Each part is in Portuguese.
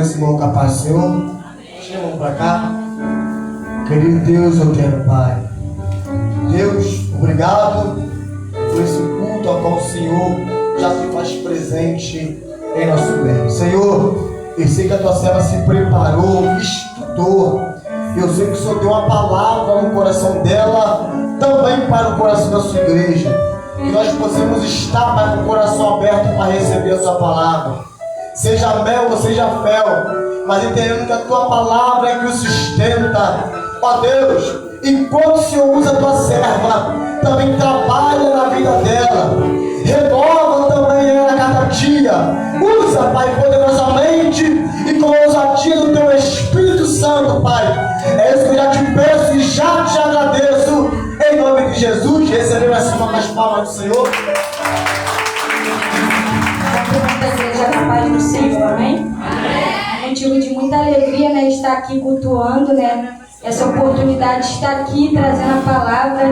instrumentos no capaz, Senhor. Chamam para cá. Querido Deus, eu quero, Pai. Deus, obrigado por esse culto ao qual o Senhor já se faz presente em nosso meio. Senhor, eu sei que a tua serva se preparou, estudou. Eu sei que o Senhor deu uma palavra no coração dela, também para o coração da sua igreja. Que nós possamos estar, Pai, com o coração aberto para receber a sua palavra. Seja mel ou seja fel, mas entendendo que a tua palavra é que o sustenta. Ó Deus, enquanto o Senhor usa a tua serva, também trabalha na vida dela. Renova também ela a cada dia. Usa, Pai, poderosamente e com a ousadia do teu Espírito Santo, Pai. É isso que eu já te peço e já te agradeço. Em nome de Jesus, recebemos acima das palmas do Senhor. A paz do Senhor, amém? É motivo de muita alegria, né, estar aqui cultuando, né, essa oportunidade de estar aqui trazendo a palavra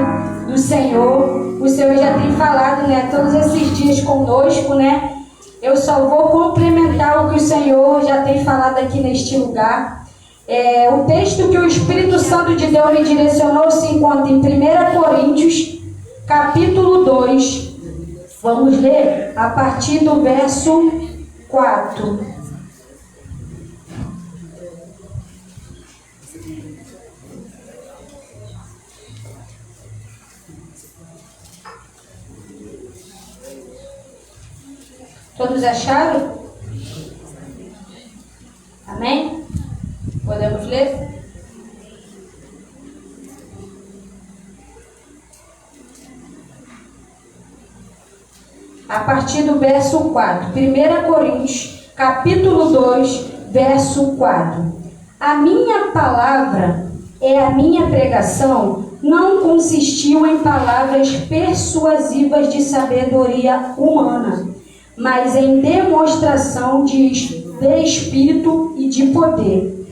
do Senhor. O Senhor já tem falado, né, todos esses dias conosco, né? Eu só vou complementar o que o Senhor já tem falado aqui neste lugar. O texto que o Espírito Santo de Deus me direcionou se encontra em 1 Coríntios, capítulo 2. Vamos ler a partir do verso 4. Todos acharam? Amém? Podemos ler? A partir do verso 4. 1 Coríntios, capítulo 2, verso 4. A minha palavra e a minha pregação não consistiu em palavras persuasivas de sabedoria humana, mas em demonstração de espírito e de poder,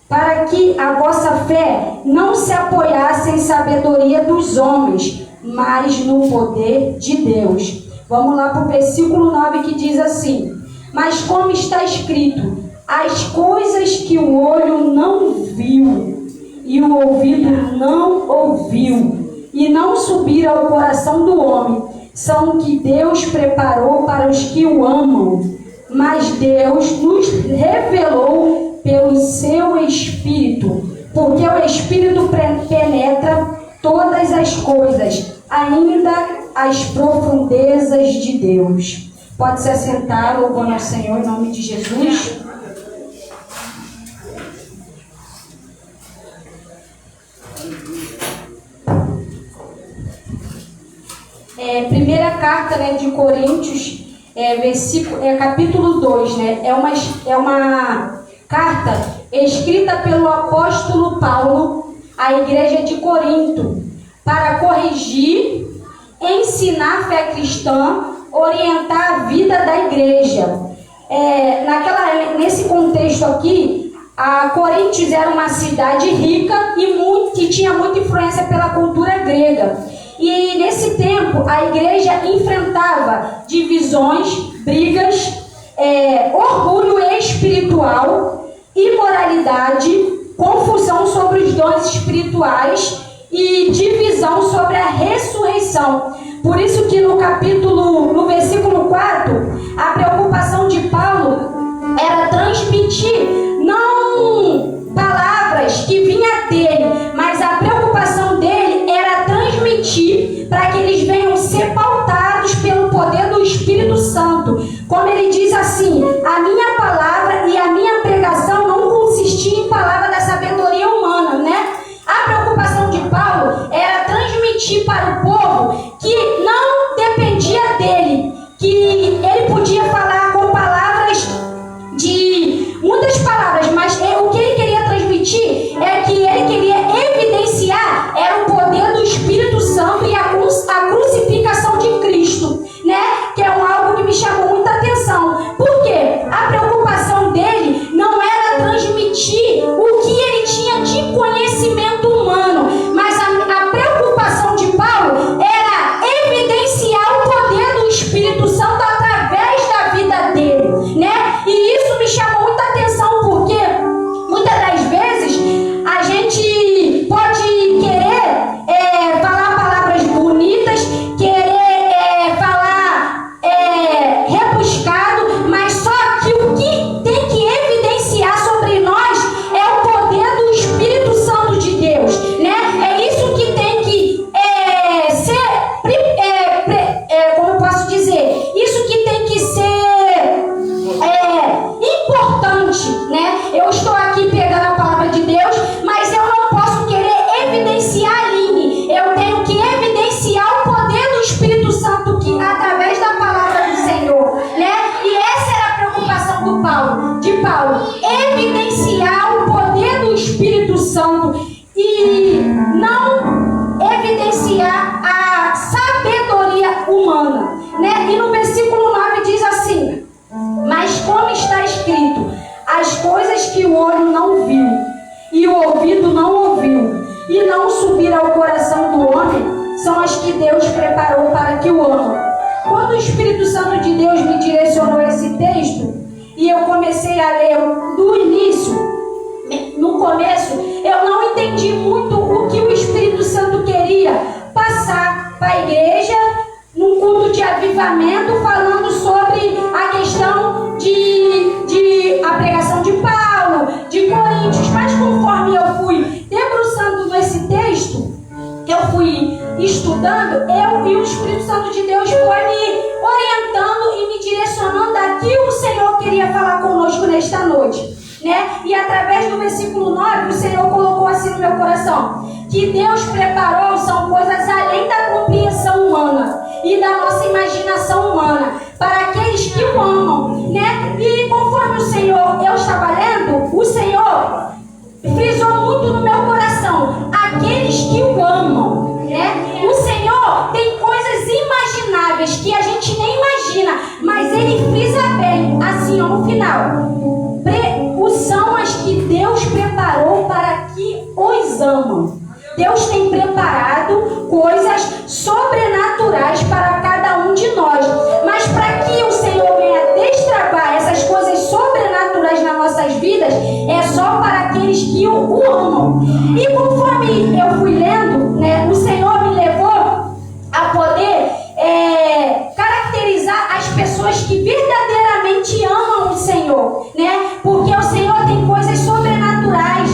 para que a vossa fé não se apoiasse em sabedoria dos homens, mas no poder de Deus. Vamos lá para o versículo 9 que diz assim: mas como está escrito, as coisas que o olho não viu e o ouvido não ouviu e não subiram ao coração do homem, são o que Deus preparou para os que o amam. Mas Deus nos revelou pelo seu Espírito, porque o Espírito penetra todas as coisas, ainda as profundezas de Deus. Pode se assentar, louvando ao Senhor em nome de Jesus. Primeira carta, né, de Coríntios, capítulo 2, né, é uma carta escrita pelo apóstolo Paulo à igreja de Corinto, para corrigir, ensinar a fé cristã, orientar a vida da igreja. Nesse contexto aqui, a Coríntios era uma cidade rica e que tinha muita influência pela cultura grega. E nesse tempo a igreja enfrentava divisões, brigas, orgulho espiritual, imoralidade, confusão sobre os dons espirituais e divisão sobre a ressurreição. Por isso que no versículo 4, a preocupação de Paulo era transmitir não palavras que vinham dele, mas a preocupação dele era transmitir para que eles venham ser pautados pelo poder do Espírito Santo. Como ele diz assim: a minha palavra e a minha pregação não consistia em palavra da sabedoria humana, né? A preocupação de Paulo era transmitir para o povo que não dependia dele, que ele podia falar com palavras muitas palavras, mas o que ele queria transmitir é que ele queria evidenciar era o poder do Espírito Santo e a crucificação humana, né? E no versículo 9 diz assim: mas como está escrito, as coisas que o olho não viu e o ouvido não ouviu e não subiram ao coração do homem, são as que Deus preparou para que o amam. Quando o Espírito Santo de Deus me direcionou esse texto e eu comecei a ler do início, no começo, eu não entendi muito o que o Espírito Santo queria passar para a igreja num culto de avivamento, falando sobre a questão de a pregação de Paulo, de Coríntios. Mas conforme eu fui debruçando nesse texto, que eu fui estudando, eu e o Espírito Santo de Deus foi me orientando e me direcionando aqui o Senhor queria falar conosco nesta noite, né? E através do versículo 9, o Senhor colocou assim no meu coração: que Deus preparou são coisas além da compreensão humana e da nossa imaginação humana, para aqueles que o amam, né? E conforme o Senhor, eu estava lendo, o Senhor frisou muito no meu coração: aqueles que o amam, né? O Senhor tem coisas imagináveis que a gente nem imagina, mas Ele frisa bem, assim ó, no final: são as que Deus preparou para que os amam. Deus tem preparado coisas sobrenaturais para cada um de nós, mas para que o Senhor venha destravar essas coisas sobrenaturais nas nossas vidas, é só para aqueles que o amam. E conforme eu fui lendo, né, o Senhor me levou a poder caracterizar as pessoas que verdadeiramente amam o Senhor, né? Porque o Senhor tem coisas sobrenaturais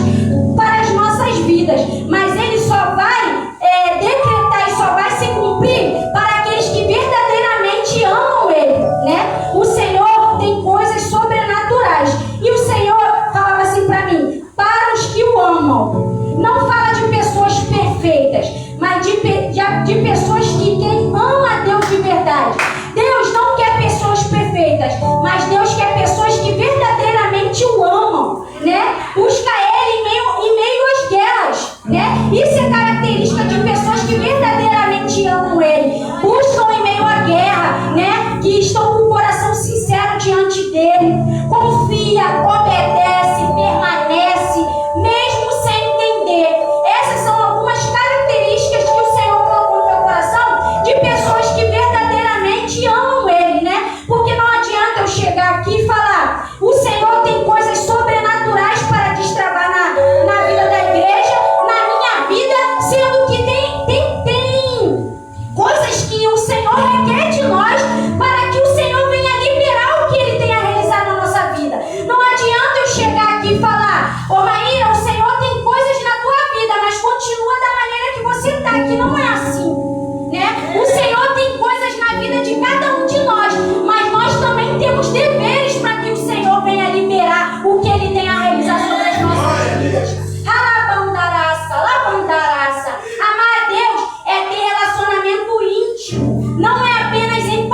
para as nossas vidas, mas Ele só vai decretar e só vai se cumprir para aqueles que verdadeiramente amam Ele, né? O Senhor tem coisas sobrenaturais e o Senhor falava assim para mim: para os que o amam. Não fala de pessoas perfeitas, mas de pessoas que quem ama a Deus de verdade. Deus não quer pessoas perfeitas, mas Deus quer pessoas que verdadeiramente o amam, né? Busca Ele em meio às guerras, né? Isso é característica de pessoas que verdadeiramente amam Ele. Buscam em meio à guerra, né? Que estão com o coração sincero diante dEle. Confia, obedece, permanece, mesmo sem entender. Essas são algumas características que o Senhor colocou no meu coração de pessoas que verdadeiramente amam Ele, né? Porque não adianta eu chegar aqui e falar: o Senhor tem coisas sobrenaturais para destravar na vida da igreja, na minha vida, sendo que tem coisas que o Senhor requer de nós para que o Senhor venha liberar o que Ele tem a realizar na nossa vida. Não adianta eu chegar aqui e falar: ô Maíra, o Senhor tem coisas na tua vida, mas continua da maneira que você está, que não é assim, né? O Senhor tem coisas na vida de cada um de nós, mas nós também temos deveres para que o Senhor venha liberar o que Ele tem a realizar sobre as nossas vidas. Alabandaraça, labandaraça. Amar a Deus é ter relacionamento íntimo, não é apenas em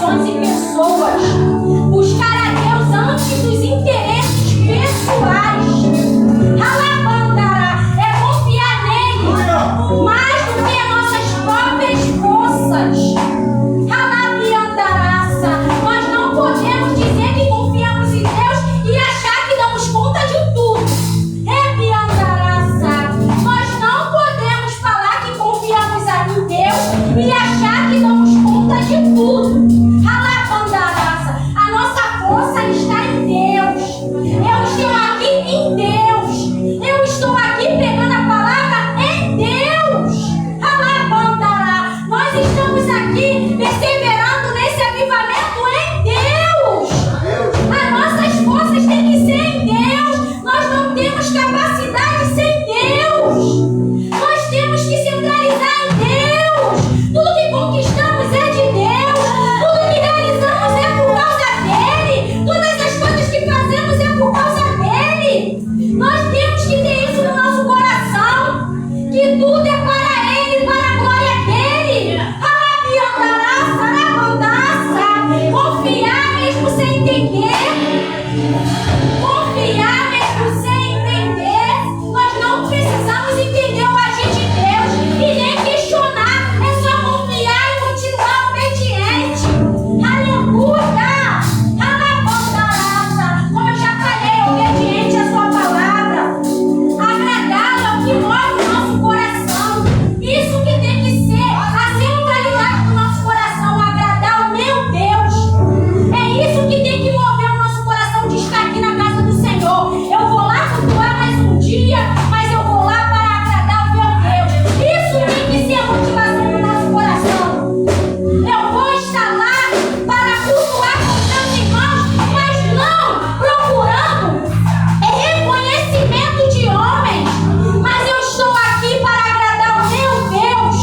situações e pessoas. Buscar a Deus antes dos interesses pessoais. Alabandará é confiar nele mais do que nossas próprias forças. Alabiandaraça, nós não podemos dizer que confiamos em Deus e achar que damos conta de tudo. Rebiandaraça, nós não podemos falar que confiamos em Deus e achar que damos conta de tudo. Alabandaraça, a nossa força está em Deus. Eu estou aqui em Deus. Eu estou aqui pegando a palavra em Deus. Alabandará, nós estamos aqui perseverando nesse avivamento em Deus. As nossas forças têm que ser em Deus. Nós não temos capacidade sem Deus. Nós temos que centralizar em Deus. Tudo que conquistamos é de Deus. Tudo que realizamos é por causa dele. Todas as coisas que fazemos é por causa dele. Nós temos que ter isso no nosso coração. Que tudo é para ele, para a glória dele. Alabiandaraça, alabandaça. Confiar mesmo sem entender. Confiar mesmo sem entender. Nós não precisamos entender o agir de Deus e nem questionar. É só confiar e continuar obediente. Aleluia! Alabandaraça. Como eu já falei, obediente à sua palavra. Agradá-lo é o que move o nosso coração. Isso que tem que ser a centralidade do nosso coração. Agradar o meu Deus. É isso que tem que mover o nosso coração de estar aqui na casa do Senhor. Eu vou lá cultuar mais um dia, mas eu vou lá para agradar o meu Deus. Isso tem que ser a motivação do nosso coração. Eu vou estar lá para cultuar com os meus irmãos, mas não procurando reconhecimento de homens. Mas eu estou aqui para agradar o meu Deus.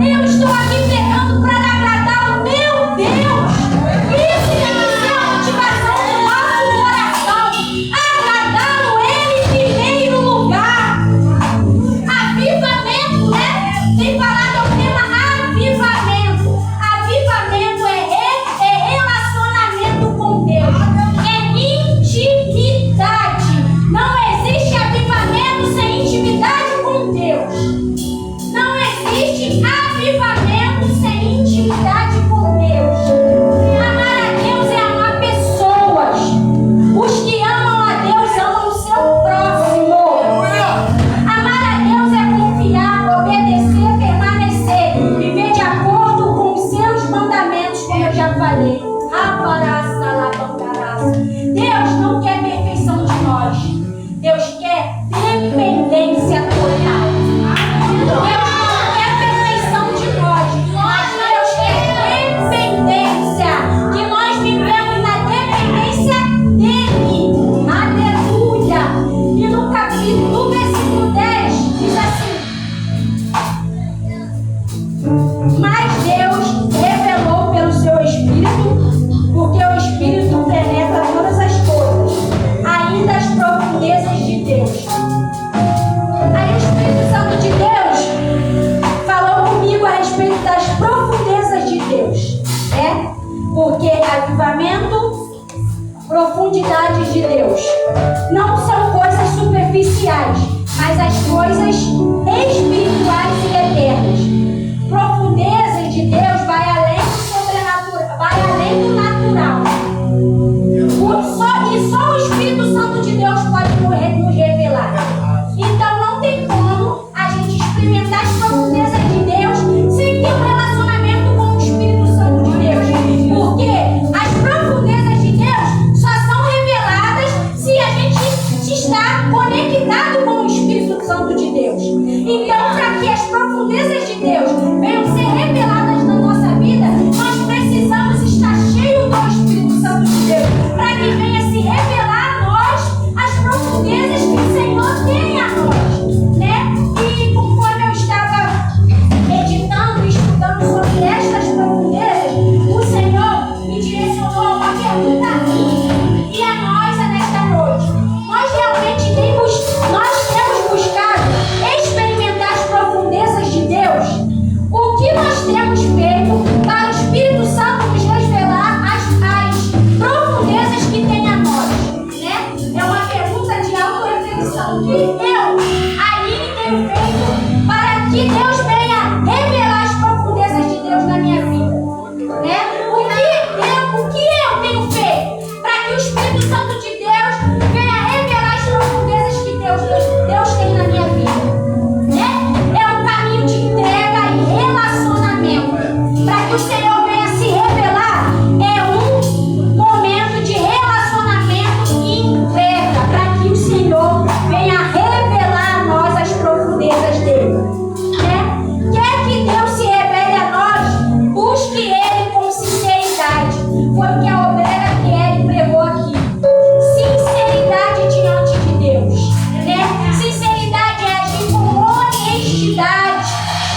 Eu estou aqui pregando para agradar o meu Deus. Isso tem que ser a motivação do nosso coração. Agradá-lo ele em primeiro lugar. Avivamento, né? Tem falado é o tema avivamento. Avivamento é relacionamento com Deus. É intimidade. Não existe avivamento sem intimidade com Deus. Não existe avivamento sem intimidade com Deus. Amar a Deus é amar pessoas. Os que amam a Deus amam o seu próximo. Amar a Deus é confiar, obedecer, permanecer, viver de acordo com os seus mandamentos, como eu já falei. Raparaça, labangaraça. Deus não quer perfeição de nós. Deus quer dependência total. Deus não quer perfeição de nós, mas Deus quer dependência. Que nós vivemos na dependência dele. Aleluia. E no versículo 10 diz assim: mas Deus revelou pelo seu Espírito, porque o Espírito penetra todas as coisas, ainda as profundezas de Deus. Aí o Espírito Santo de Deus falou comigo a respeito das profundezas de Deus. Porque avivamento, profundidades de Deus, não são coisas superficiais, mas as coisas espirituais e eternas. Profundezas para que Deus venha revelar as profundezas de Deus na minha vida, né? O que eu tenho feito para que o Espírito Santo de Deus venha revelar as profundezas que Deus tem na minha vida, né? É um caminho de entrega e relacionamento. Para que o Senhor venha se revelar, é um momento de relacionamento e entrega, para que o Senhor venha revelar a nós as profundezas dele, né? Quer que Deus se revele a nós, busque ele com sinceridade. Foi o que a obreira Kelly pregou aqui. Sinceridade diante de Deus, né? Sinceridade é agir com honestidade,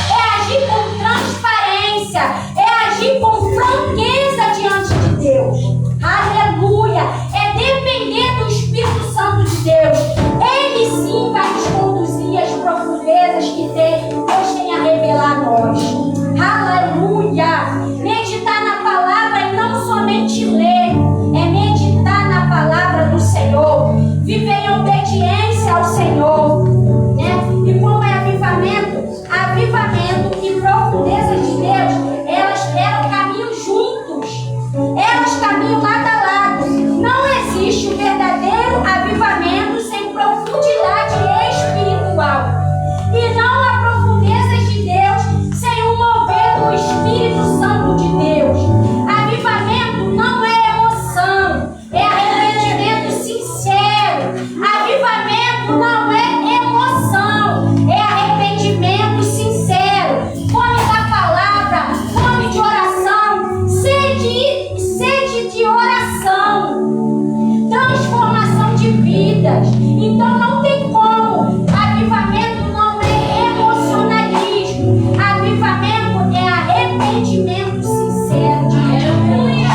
é agir com transparência, é agir com franqueza diante de Deus. Aleluia! É depender do Espírito Santo de Deus. Ele sim vai nos conduzir às profundezas que Deus tem a revelar a nós. Aleluia! Meditar na palavra e não somente ler, é meditar na palavra do Senhor, viver em obediência ao Senhor, né? E como é avivamento e profundezas de Deus, elas caminham juntos, elas caminham lado a lado. Não existe o verdadeiro avivamento sem profundidade espiritual, e não há profundezas de Deus sem o mover do Espírito Santo de Deus. Avivamento não é emoção, é arrependimento sincero. Avivamento não é emoção, é arrependimento sincero. Fome da palavra, fome de oração, sede de oração, transformação de vidas. Então não tem como. Avivamento não é emocionalismo. Avivamento é arrependimento sincero de Deus.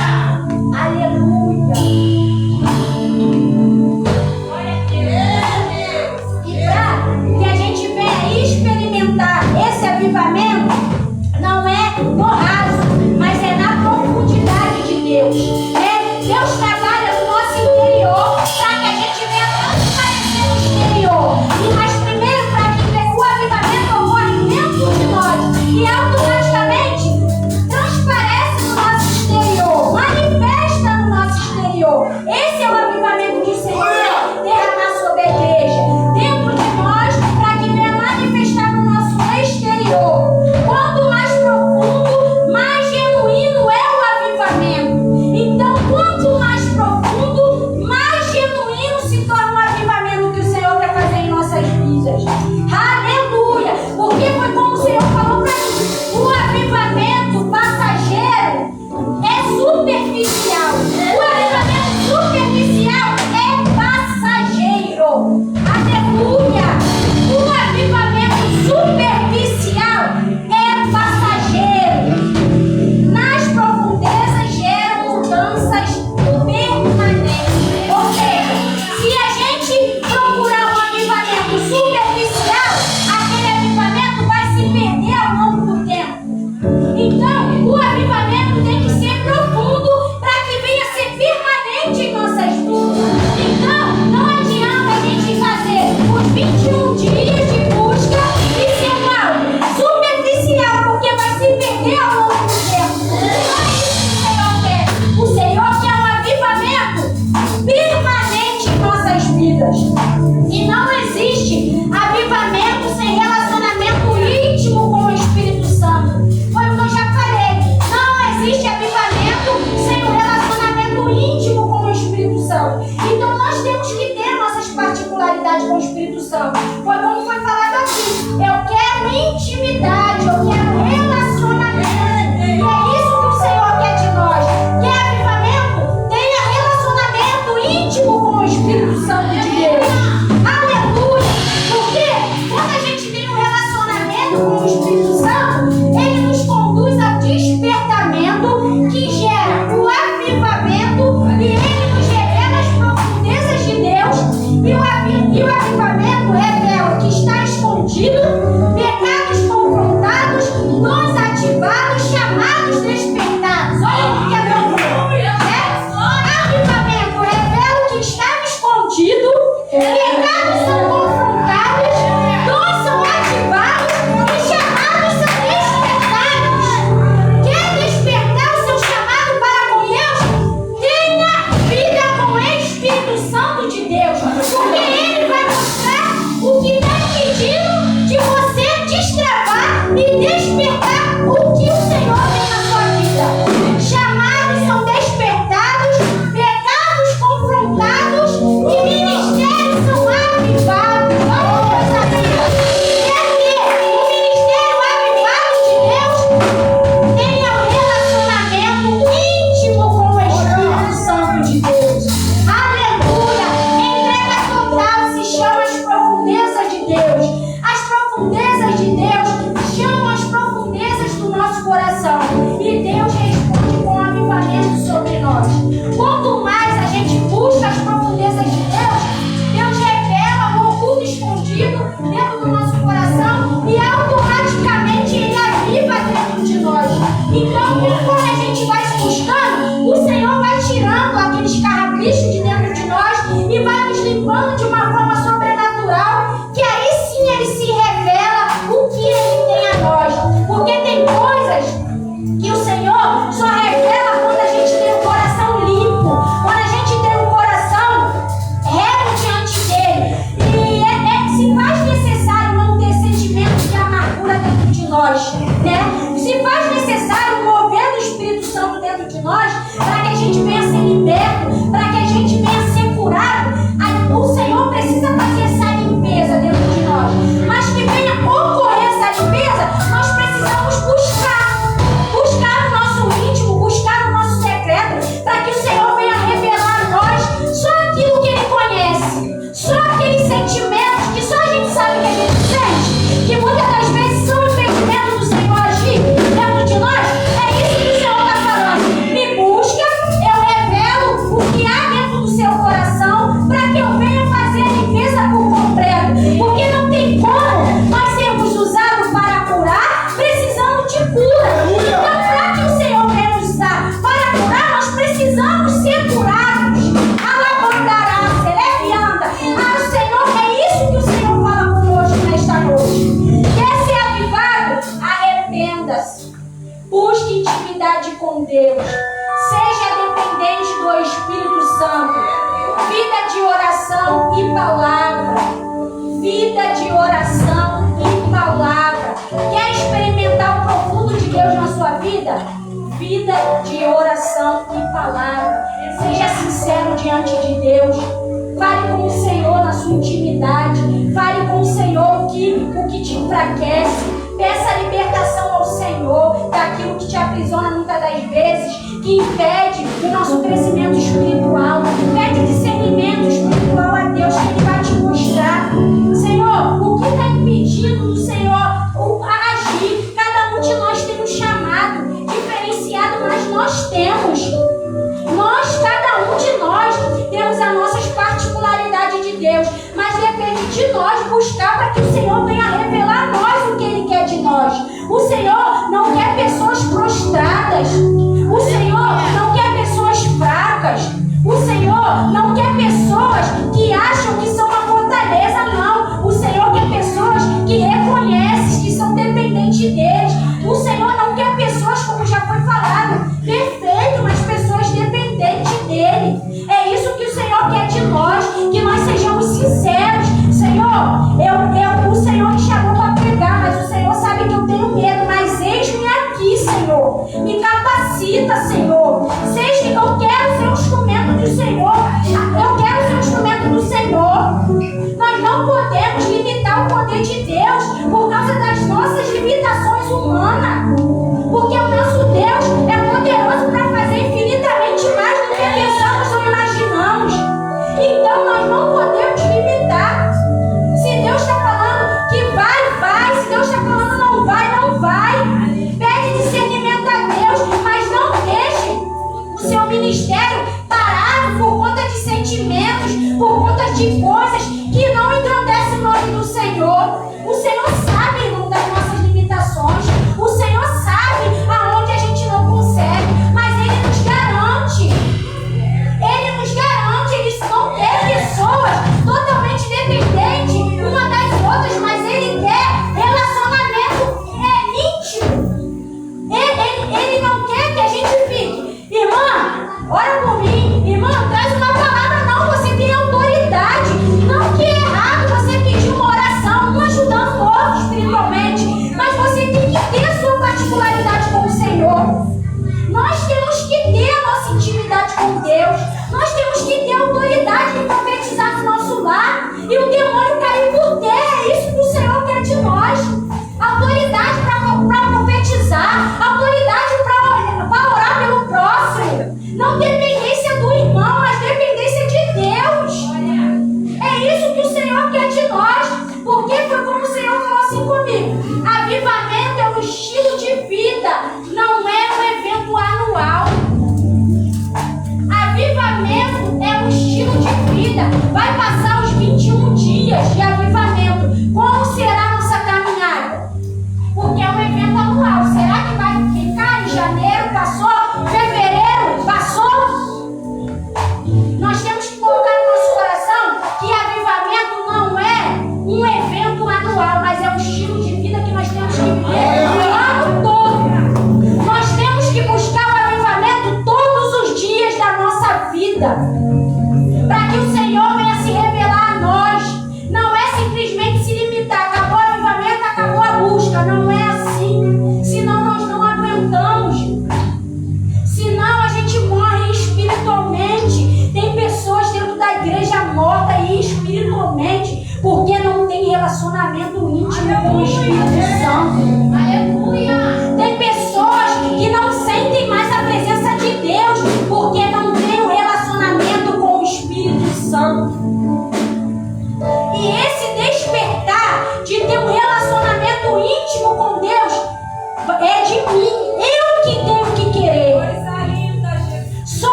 Aleluia. E para que a gente venha experimentar esse avivamento, não é no raso, mas é na profundidade de Deus. Deus trabalha no nosso interior para que a gente venha transparecer no exterior. Mas primeiro, para que o avivamento ocorra dentro de nós e automaticamente transparece no nosso exterior, manifesta no nosso exterior. Esse é o avivamento que o Senhor quer derramar sobre a igreja, dentro de nós, para que venha manifestar no nosso exterior. Quanto mais profundo, mais genuíno é o avivamento. Então, quanto mais profundo, mais genuíno se torna o avivamento que o Senhor quer fazer em nossas vidas. Aleluia! Porque foi como o Senhor falou para mim: o avivamento passageiro é superficial. O avivamento superficial é passageiro. Aleluia! O avivamento superficial é passageiro. Nas profundezas geram mudanças permanentes. Ou seja, se a gente procurar um avivamento superficial, aquele avivamento vai se perder ao longo do tempo. Então, o avivamento tem que ser profundo para que venha a ser permanente em nossas vidas. Então, não adianta a gente fazer os 21 dias de busca e ser algo superficial, porque vai se perder ao longo do tempo. Não é isso que o Senhor quer. O Senhor quer um avivamento permanente em nossas vidas. E não existe avivamento sem relacionamento íntimo com o Espírito Santo. Foi o que eu já falei. Não existe avivamento sem um relacionamento íntimo com o Espírito Santo. Então nós temos que ter nossas particularidades com o Espírito Santo. Foi como foi falado aqui. Eu quero intimidade, eu quero relacionamento. E é isso que o Senhor quer de nós. Quer avivamento? Tenha relacionamento íntimo com o Espírito Santo de Deus. Aleluia! Porque quando a gente tem um relacionamento com o Espírito Santo, ele nos conduz ao despertamento que gera o avivamento, e ele nos revela as profundezas de Deus. E o avivamento revela o que está escondido, pecados confrontados, dons ativados, chamados despertados. Olha o que é avivamento revela o que estava escondido, pecados são confrontados, dons são ativados, e despertar o que o Senhor tem na sua vida. Chamados são despertados, pecados confrontados e ministérios são avivados. Olha, coisa linda! Quer que o ministério avivado de Deus tenha um relacionamento íntimo com o Espírito Santo de Deus. Aleluia! Entrega total se chama as profundezas de Deus. As profundezas de Deus chamam as profundezas do nosso coração. E Deus responde com avivamento sobre nós. Quanto mais a gente busca as profundezas de Deus, Deus revela o oculto escondido dentro do nosso coração e automaticamente Ele aviva dentro de nós. Então, conforme a gente vai se buscando, o Senhor vai tirando aqueles carrapichos de dentro de nós e vai nos limpando de uma forma sobrenatural, que aí sim Ele se revela o que Ele tem a nós. Porque tem coisas que o Senhor só revela quando a gente tem o coração limpo, quando a gente tem o coração reto diante dele. E se faz necessário não ter sentimento de amargura dentro de nós, né? Se faz necessário mover do Espírito Santo dentro de nós, para que a gente venha ser liberto, para que a gente venha ser curado. O Senhor precisa fazer essa limpeza dentro de nós. Mas que venha ocorrer essa limpeza, nós precisamos buscar o nosso íntimo, buscar o nosso secreto, para que o Senhor venha revelar a nós só aquilo que Ele conhece, só aqueles sentimentos que só a gente sabe que a gente sente, que muitas das vezes são impedimento do Senhor agir dentro de nós. É isso que o Senhor está falando. Me busca, eu revelo o que há dentro do seu coração, para que eu venha fazer a limpeza por completo. Porque não tem como nós sermos usados para curar, precisando de cura. Então, para que o Senhor venha nos usar para curar, nós precisamos ser curados. Alabandará, celebrianda. O Senhor, é isso que o Senhor fala conosco nesta noite. Quer ser avivado? Arrependa-se. Busque intimidade com Deus. Seja dependente do Espírito Santo. Vida de oração e palavra. Vida de oração e palavra. Quer experimentar o profundo de Deus na sua vida? Vida de oração e palavra. Seja sincero diante de Deus. Fale com o Senhor na sua intimidade. Fale com o Senhor o que te enfraquece. Peça libertação ao Senhor daquilo que te aprisiona muitas das vezes, que impede o nosso crescimento espiritual. Pede discernimento espiritual a Deus, que Ele vai te mostrar. Senhor, o que está impedindo do Senhor agir? Cada um de nós tem um chamado diferenciado, mas nós temos. Cada um de nós, temos as nossas particularidades de Deus, mas depende de nós buscar para que o Senhor venha revelar a nós o que Ele quer de nós. O Senhor não quer pessoas prostradas. O Senhor não quer pessoas fracas. O Senhor não quer pessoas que acham que são uma fortaleza, não. O Senhor quer pessoas que reconhecem que são dependentes deles. O Senhor não quer pessoas, como já foi falado, perfeitas, mas pessoas dependentes dele. É isso que o Senhor quer de nós, que nós sejamos sinceros. Senhor, o Senhor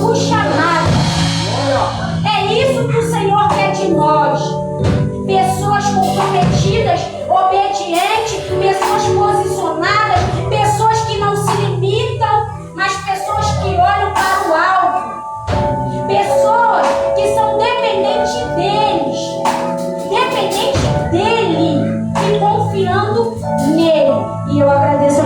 fui chamada. É isso que o Senhor quer de nós. Pessoas comprometidas, obedientes, pessoas posicionadas, pessoas que não se limitam, mas pessoas que olham para o alvo. Pessoas que são dependentes dele e confiando nele. E eu agradeço